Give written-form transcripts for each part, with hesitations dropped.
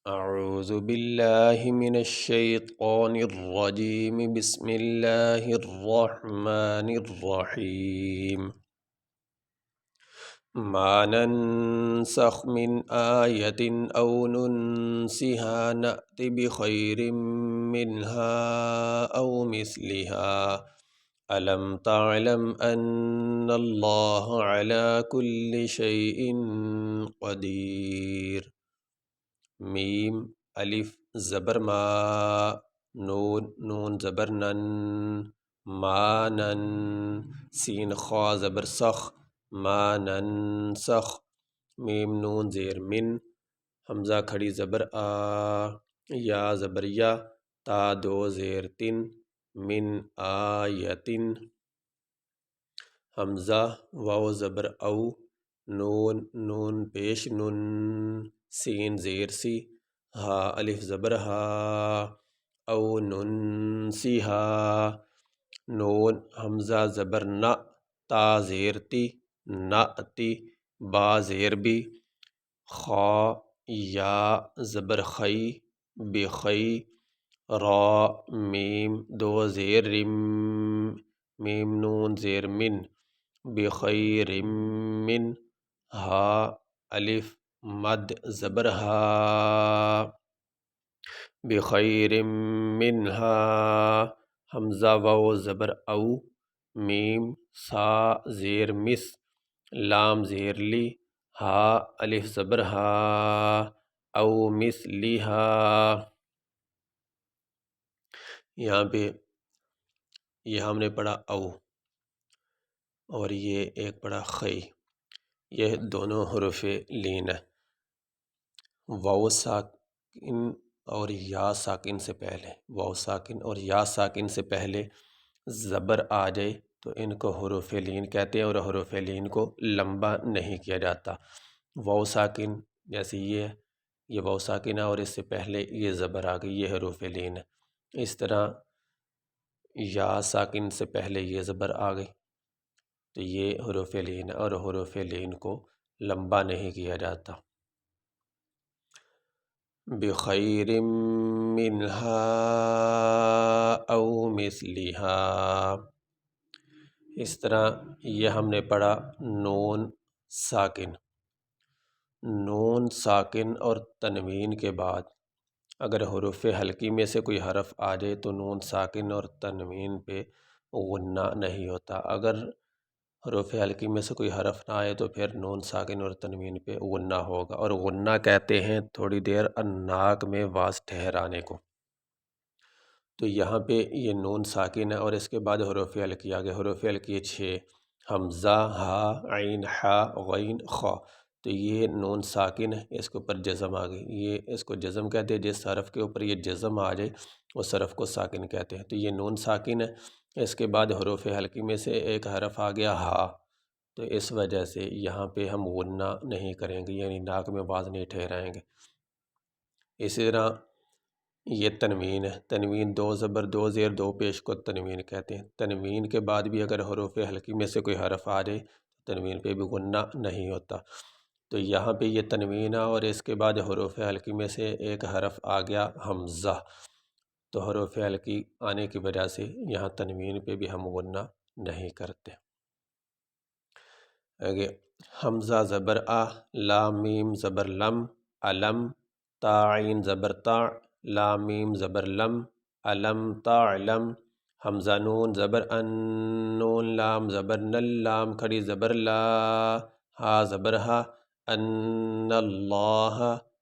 أعوذ بالله من الشيطان الرجيم بسم الله الرحمن الرحيم ما ننسخ من آية أو ننسها نأت بخير منها أو مثلها ألم تعلم أن الله على كل شيء قدير میم الف زبر ما، نون زبر نن، مانن، سین خا زبر سخ، ماننسخ، میم نون زیر من، حمزہ کھڑی زبر آ، یا زبر یا، تا دو زیر تن، من آیتن، حمزہ واو زبر او، نون پیش نن، سین زیر سی، ہا الف زبر ہا، او ننسیہا، نون حمزہ زبر نا، تا زیر تی، نأتی، با زیر بی، خا یا زبر خی، بخی، را میم دو زیر رم، میم نون زیر من، بخیر من، ہا الف مد زبر ہا، بخیر منہا، حمزہ واو زبر او، میم سا زیر مس، لام زیر لی، ہا الف زبر ہا، او مثلہا، یہاں پہ یہ ہم نے پڑھا او، اور یہ ایک پڑھا خی، یہ دونوں حروف لین ہے۔ واو ساکن اور یا ساکن سے پہلے، واو ساکن اور یا ساکن سے پہلے زبر آ جائے تو ان کو حروف لین کہتے ہیں، اور حروف لین کو لمبا نہیں کیا جاتا۔ واو ساکن جیسے یہ واو ساکن ہے اور اس سے پہلے یہ زبر آ گئی، یہ حروف لین ہے۔ اس طرح یا ساکن سے پہلے یہ زبر آ گئی تو یہ حروف لین ہے، اور حروف لین کو لمبا نہیں کیا جاتا۔ بخیر منہا او مثلہا، اس طرح یہ ہم نے پڑھا نون ساکن، نون ساکن اور تنوین کے بعد اگر حروف حلقی میں سے کوئی حرف آ جائے تو نون ساکن اور تنوین پہ غنہ نہیں ہوتا۔ اگر حروف حلقی میں سے کوئی حرف نہ آئے تو پھر نون ساکن اور تنوین پہ غنہ ہوگا، اور غنہ کہتے ہیں تھوڑی دیر ناک میں واز ٹھہرانے کو۔ تو یہاں پہ یہ نون ساکن ہے اور اس کے بعد حروف حلقی آگے، حروف حلقی 6، حمزہ، ہا، عین، حا، غین، خا، تو یہ نون ساکن ہے، اس کے اوپر جزم آ گئی، یہ اس کو جزم کہتے ہیں، جس حرف کے اوپر یہ جزم آ جائے اس حرف کو ساکن کہتے ہیں۔ تو یہ نون ساکن ہے، اس کے بعد حروف حلقی میں سے ایک حرف آ گیا ہا، تو اس وجہ سے یہاں پہ ہم غنہ نہیں کریں گے، یعنی ناک میں باز نہیں ٹھہرائیں گے۔ اسی طرح یہ تنوین ہے، تنوین دو زبر دو زیر دو پیش کو تنوین کہتے ہیں۔ تنوین کے بعد بھی اگر حروف حلقی میں سے کوئی حرف آ جائے تنوین پہ بھی غنہ نہیں ہوتا۔ تو یہاں پہ یہ تنوین ہے اور اس کے بعد حروف حلقی میں سے ایک حرف آ گیا حمزہ، تو حروف حلقی آنے کی وجہ سے یہاں تنوین پہ بھی ہم غنہ نہیں کرتے۔ آگے حمزہ زبر آ، لام میم زبر لم، علم، تا عین زبر تا، لام میم زبر لم، علم تعلم، حمزہ نون زبر ان، نون لام زبر نل، لام کھڑی زبر لا، ہا زبر ہا، ان اللہ،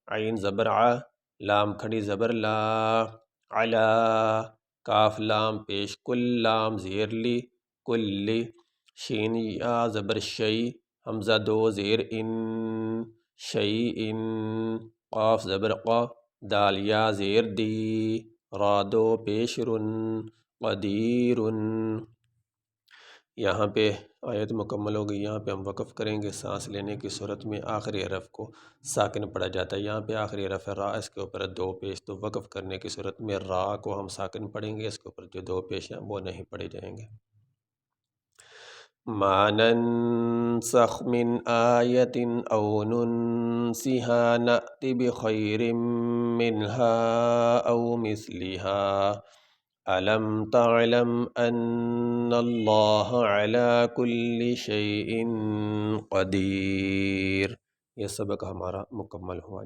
عین زبر ع، لام کھڑی زبر لا، علا، کاف لام پیش کل، لام زیر لی، کلی، شین یا زبر شی، حمزہ دو زیر ان، شیئن، قاف زبر قا، دال یا زیر دی، را دو پیش رن، قدیرن۔ یہاں پہ آیت مکمل ہو گئی، یہاں پہ ہم وقف کریں گے۔ سانس لینے کی صورت میں آخری حرف کو ساکن پڑھا جاتا ہے، یہاں پہ آخری حرف ہے را، اس کے اوپر دو پیش، تو وقف کرنے کی صورت میں را کو ہم ساکن پڑھیں گے، اس کے اوپر جو دو پیش ہیں وہ نہیں پڑھے جائیں گے۔ ما ننسخ من آية أو ننسها نأت بخير منها أو مثلها ألم تعلم أن الله على كل شيء قدیر۔ یہ سبق ہمارا مکمل ہوا۔